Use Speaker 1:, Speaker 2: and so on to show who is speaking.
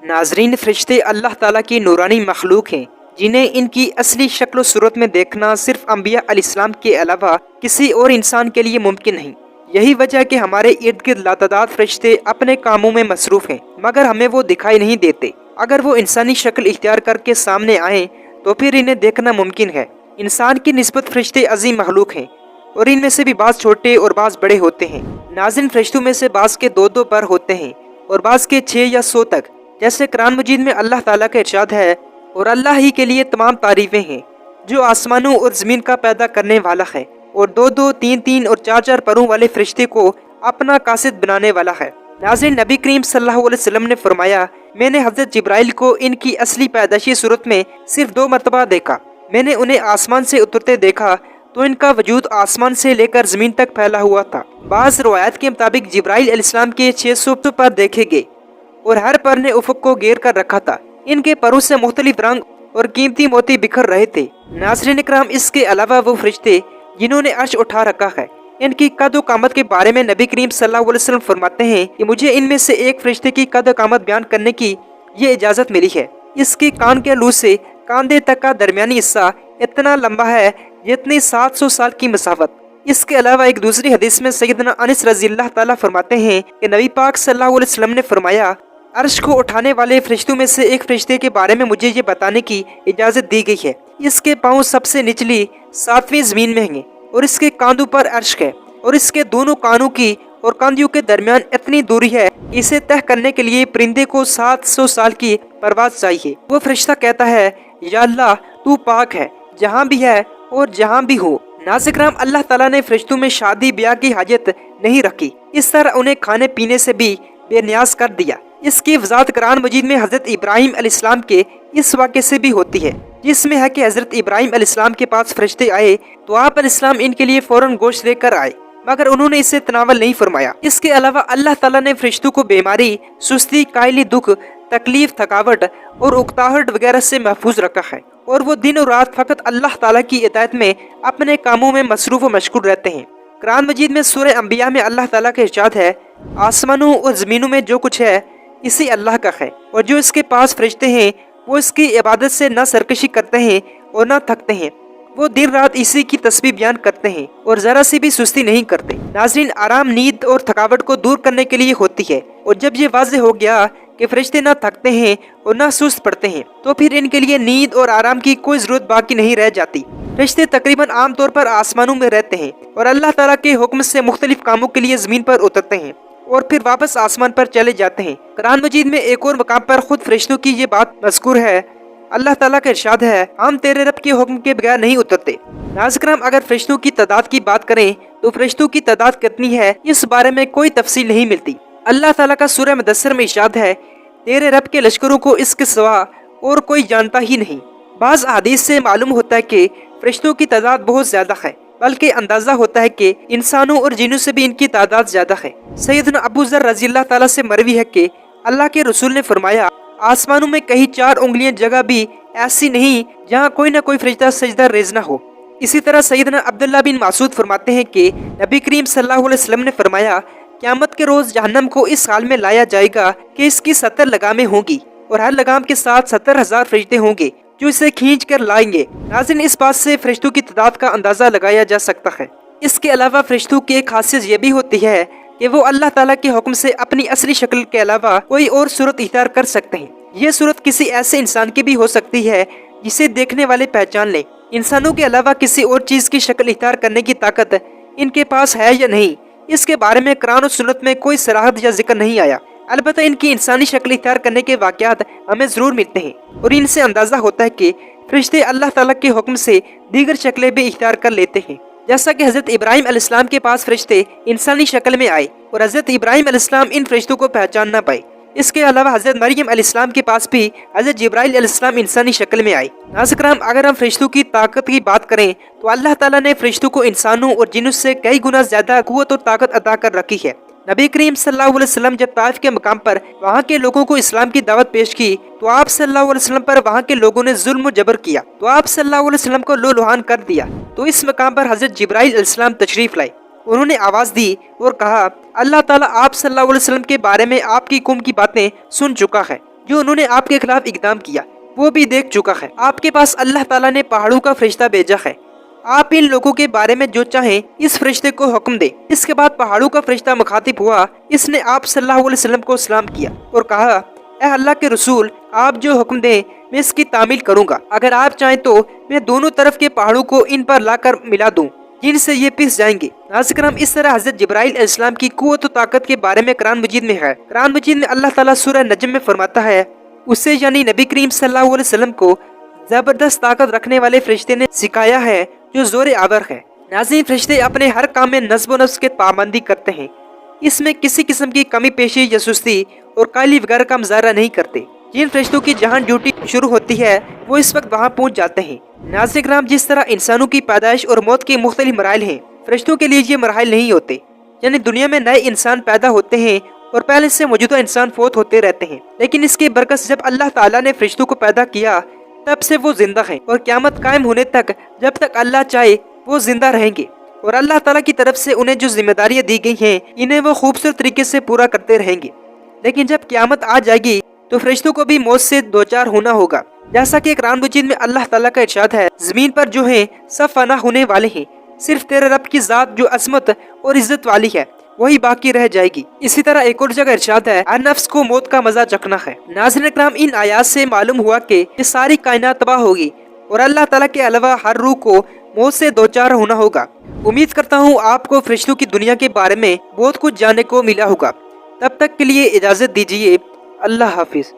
Speaker 1: ناظرین، فرشتے اللہ تعالیٰ کی نورانی مخلوق ہیں جنہیں ان کی اصلی شکل و صورت میں دیکھنا صرف انبیاء علیہ السلام کے علاوہ کسی اور انسان کے لیے ممکن نہیں۔ یہی وجہ ہے کہ ہمارے ارد گرد لاتعداد فرشتے اپنے کاموں میں مصروف ہیں، مگر ہمیں وہ دکھائی نہیں دیتے۔ اگر وہ انسانی شکل اختیار کر کے سامنے آئیں تو پھر انہیں دیکھنا ممکن ہے۔ انسان کی نسبت فرشتے عظیم مخلوق ہیں اور ان میں سے بھی بعض چھوٹے اور بعض بڑے ہوتے ہیں۔ ناظرین، فرشتوں میں سے بعض کے 2 پر ہوتے ہیں اور بعض کے 6 یا 100 تک، جیسے قرآن مجید میں اللہ تعالیٰ کا ارشاد ہے، اور اللہ ہی کے لیے تمام تعریفیں ہیں جو آسمانوں اور زمین کا پیدا کرنے والا ہے، اور 2 3 اور 4 پروں والے فرشتے کو اپنا قاصد بنانے والا ہے۔ ناظرین، نبی کریم صلی اللہ علیہ وسلم نے فرمایا، میں نے حضرت جبرائیل کو ان کی اصلی پیدائشی صورت میں صرف 2 مرتبہ دیکھا۔ میں نے انہیں آسمان سے اترتے دیکھا تو ان کا وجود آسمان سے لے کر زمین تک پھیلا ہوا تھا۔ بعض روایات کے مطابق جبرائیل علیہ السلام کے 600 پر دیکھے گئے اور ہر پر نے افق کو گھیر کر رکھا تھا۔ ان کے پروں سے مختلف رنگ اور قیمتی موتی بکھر رہے تھے۔ ناظرین اکرام، اس کے علاوہ وہ فرشتے جنہوں نے عرش اٹھا رکھا ہے، ان کی قد و قامت کے بارے میں نبی کریم صلی اللہ علیہ وسلم فرماتے ہیں کہ مجھے ان میں سے ایک فرشتے کی قد و قامت بیان کرنے کی یہ اجازت ملی ہے۔ اس کی کان کے لو سے کاندھے تک کا درمیانی حصہ اتنا لمبا ہے جتنی 700 سال کی مسافت۔ اس کے علاوہ ایک دوسری حدیث میں سیدنا انس رضی اللہ تعالیٰ فرماتے ہیں کہ نبی پاک صلی اللہ علیہ وسلم نے فرمایا، عرش کو اٹھانے والے فرشتوں میں سے ایک فرشتے کے بارے میں مجھے یہ بتانے کی اجازت دی گئی ہے، اس کے پاؤں سب سے نچلی 7ویں زمین میں ہیں اور اس کے کاندھوں پر عرش ہے، اور اس کے دونوں کانوں کی اور کاندھوں کے درمیان اتنی دوری ہے کہ اسے طے کرنے کے لیے پرندے کو 700 سال کی پرواز چاہیے۔ وہ فرشتہ کہتا ہے، یا اللہ، تو پاک ہے جہاں بھی ہے اور جہاں بھی ہو۔ ناظرین کرام، اللہ تعالیٰ نے فرشتوں میں شادی بیاہ کی حاجت نہیں رکھی، اس طرح انہیں کھانے پینے سے بھی بے نیاز کر دیا۔ اس کی وضاحت قرآن مجید میں حضرت ابراہیم علیہ السلام کے اس واقعے سے بھی ہوتی ہے، جس میں ہے کہ حضرت ابراہیم علیہ السلام کے پاس فرشتے آئے تو آپ علیہ السلام ان کے لیے فوراً گوشت لے کر آئے، مگر انہوں نے اسے تناول نہیں فرمایا۔ اس کے علاوہ اللہ تعالیٰ نے فرشتوں کو بیماری، سستی، کائلی، دکھ، تکلیف، تھکاوٹ اور اکتاہٹ وغیرہ سے محفوظ رکھا ہے، اور وہ دن اور رات فقط اللہ تعالیٰ کی اطاعت میں اپنے کاموں میں مصروف و مشغول رہتے ہیں۔ قرآن مجید میں سورہ انبیاء میں اللہ تعالیٰ کا ارشاد ہے، آسمانوں اور زمینوں میں جو کچھ ہے اسی اللہ کا ہے، اور جو اس کے پاس فرشتے ہیں وہ اس کی عبادت سے نہ سرکشی کرتے ہیں اور نہ تھکتے ہیں، وہ دن رات اسی کی تسبیح بیان کرتے ہیں اور ذرا سی بھی سستی نہیں کرتے۔ ناظرین، آرام نیند اور تھکاوٹ کو دور کرنے کے لیے ہوتی ہے، اور جب یہ واضح ہو گیا کہ فرشتے نہ تھکتے ہیں اور نہ سست پڑتے ہیں تو پھر ان کے لیے نیند اور آرام کی کوئی ضرورت باقی نہیں رہ جاتی۔ فرشتے تقریباً عام طور پر آسمانوں میں رہتے ہیں اور اللہ تعالیٰ کے حکم سے مختلف کاموں کے لیے زمین پر اترتے ہیں اور پھر واپس آسمان پر چلے جاتے ہیں۔ قرآن مجید میں ایک اور مقام پر خود فرشتوں کی یہ بات مذکور ہے، اللہ تعالیٰ کا ارشاد ہے، ہم تیرے رب کے حکم کے بغیر نہیں اترتے۔ ناظرین کرام، اگر فرشتوں کی تعداد کی بات کریں تو فرشتوں کی تعداد کتنی ہے اس بارے میں کوئی تفصیل نہیں ملتی۔ اللہ تعالیٰ کا سورہ مدثر میں ارشاد ہے، تیرے رب کے لشکروں کو اس کے سوا اور کوئی جانتا ہی نہیں۔ بعض احادیث سے معلوم ہوتا ہے کہ فرشتوں کی تعداد بہت زیادہ ہے، بلکہ اندازہ ہوتا ہے کہ انسانوں اور جنوں سے بھی ان کی تعداد زیادہ ہے۔ سیدنا ابو ذر رضی اللہ تعالیٰ سے مروی ہے کہ اللہ کے رسول نے فرمایا، آسمانوں میں کہیں 4 انگلیاں جگہ بھی ایسی نہیں جہاں کوئی نہ کوئی فرشتہ سجدہ ریز نہ ہو۔ اسی طرح سیدنا عبداللہ بن مسعود فرماتے ہیں کہ نبی کریم صلی اللہ علیہ وسلم نے فرمایا، قیامت کے روز جہنم کو اس حال میں لایا جائے گا کہ اس کی 70 لگامیں ہوں گی اور ہر لگام کے ساتھ 70,000 فرشتے ہوں گے جو اسے کھینچ کر لائیں گے۔ ناظرین، اس بات سے فرشتوں کی تعداد کا اندازہ لگایا جا سکتا ہے۔ اس کے علاوہ فرشتوں کی ایک خاصیت یہ بھی ہوتی ہے کہ وہ اللہ تعالیٰ کے حکم سے اپنی اصلی شکل کے علاوہ کوئی اور صورت اختیار کر سکتے ہیں۔ یہ صورت کسی ایسے انسان کی بھی ہو سکتی ہے جسے دیکھنے والے پہچان لیں۔ انسانوں کے علاوہ کسی اور چیز کی شکل اختیار کرنے کی طاقت ان کے پاس ہے یا نہیں، اس کے بارے میں قرآن و سنت میں کوئی صراحت یا ذکر نہیں آیا۔ البتہ ان کی انسانی شکل اختیار کرنے کے واقعات ہمیں ضرور ملتے ہیں، اور ان سے اندازہ ہوتا ہے کہ فرشتے اللہ تعالیٰ کے حکم سے دیگر شکلیں بھی اختیار کر لیتے ہیں، جیسا کہ حضرت ابراہیم علیہ السلام کے پاس فرشتے انسانی شکل میں آئے اور حضرت ابراہیم علیہ السلام ان فرشتوں کو پہچان نہ پائے۔ اس کے علاوہ حضرت مریم علیہ السلام کے پاس بھی حضرت جبرائیل علیہ السلام انسانی شکل میں آئے۔ ناظرین کرام، اگر ہم فرشتوں کی طاقت کی بات کریں تو اللہ تعالیٰ نے فرشتوں کو انسانوں اور جنوں سے کئی گنا زیادہ قوت اور طاقت عطا کر رکھی ہے۔ نبی کریم صلی اللہ علیہ وسلم جب طائف کے مقام پر وہاں کے لوگوں کو اسلام کی دعوت پیش کی تو آپ صلی اللہ علیہ وسلم پر وہاں کے لوگوں نے ظلم و جبر کیا تو آپ صلی اللہ علیہ وسلم کو لولوہان کر دیا، تو اس مقام پر حضرت جبرائیل علیہ السلام تشریف لائے۔ انہوں نے آواز دی اور کہا، اللہ تعالیٰ آپ صلی اللہ علیہ وسلم کے بارے میں آپ کی قوم کی باتیں سن چکا ہے جو انہوں نے آپ کے خلاف اقدام کیا وہ بھی دیکھ چکا ہے۔ آپ کے پاس اللہ تعالیٰ نے پہاڑوں کا فرشتہ بھیجا ہے، آپ ان لوگوں کے بارے میں جو چاہیں اس فرشتے کو حکم دے۔ اس کے بعد پہاڑوں کا فرشتہ مخاطب ہوا، اس نے آپ صلی اللہ علیہ وسلم کو سلام کیا اور کہا، اے اللہ کے رسول، آپ جو حکم دیں میں اس کی تعمیل کروں گا۔ اگر آپ چاہیں تو میں دونوں طرف کے پہاڑوں کو ان پر لا کر ملا دوں جن سے یہ پس جائیں گے۔ ناظرین کرام، اس طرح حضرت جبرائیل علیہ السلام کی قوت و طاقت کے بارے میں قرآن مجید میں ہے۔ قرآن مجید میں اللہ تعالیٰ سورہ نجم میں فرماتا ہے، اسے یعنی نبی کریم صلی اللہ علیہ وسلم کو زبردست طاقت رکھنے والے فرشتے نے سکھایا ہے جو زور آور ہے۔ ناظرین، فرشتے اپنے ہر کام میں نظم و نسق کی پابندی کرتے ہیں، اس میں کسی قسم کی کمی پیشی یا سستی اور کاہلی وغیرہ کا مظاہرہ نہیں کرتے۔ جن فرشتوں کی جہاں ڈیوٹی شروع ہوتی ہے وہ اس وقت وہاں پہنچ جاتے ہیں۔ ناظرین کرام، جس طرح انسانوں کی پیدائش اور موت کے مختلف مراحل ہیں، فرشتوں کے لیے یہ مراحل نہیں ہوتے، یعنی دنیا میں نئے انسان پیدا ہوتے ہیں اور پہلے سے موجودہ انسان فوت ہوتے رہتے ہیں، لیکن اس کے برعکس جب اللہ تعالیٰ نے فرشتوں کو پیدا کیا تب سے وہ زندہ ہیں اور قیامت قائم ہونے تک جب تک اللہ چاہے وہ زندہ رہیں گے، اور اللہ تعالیٰ کی طرف سے انہیں جو ذمہ داریاں دی گئی ہیں انہیں وہ خوبصورت طریقے سے پورا کرتے رہیں گے۔ لیکن جب قیامت آ جائے گی تو فرشتوں کو بھی موت سے دوچار ہونا ہوگا، جیسا کہ قرآن مجید میں اللہ تعالیٰ کا ارشاد ہے، زمین پر جو ہیں سب فنا ہونے والے ہیں، صرف تیرے رب کی ذات جو عظمت اور عزت والی ہے وہی باقی رہ جائے گی۔ اسی طرح ایک اور جگہ ارشاد ہے، ہر نفس کو موت کا مزہ چکھنا ہے۔ ناظرین کرام، ان آیات سے معلوم ہوا کہ یہ ساری کائنات تباہ ہوگی اور اللہ تعالیٰ کے علاوہ ہر روح کو موت سے دوچار ہونا ہوگا۔ امید کرتا ہوں آپ کو فرشتوں کی دنیا کے بارے میں بہت کچھ جاننے کو ملا ہوگا۔ تب تک کے لیے اجازت دیجیے، اللہ حافظ۔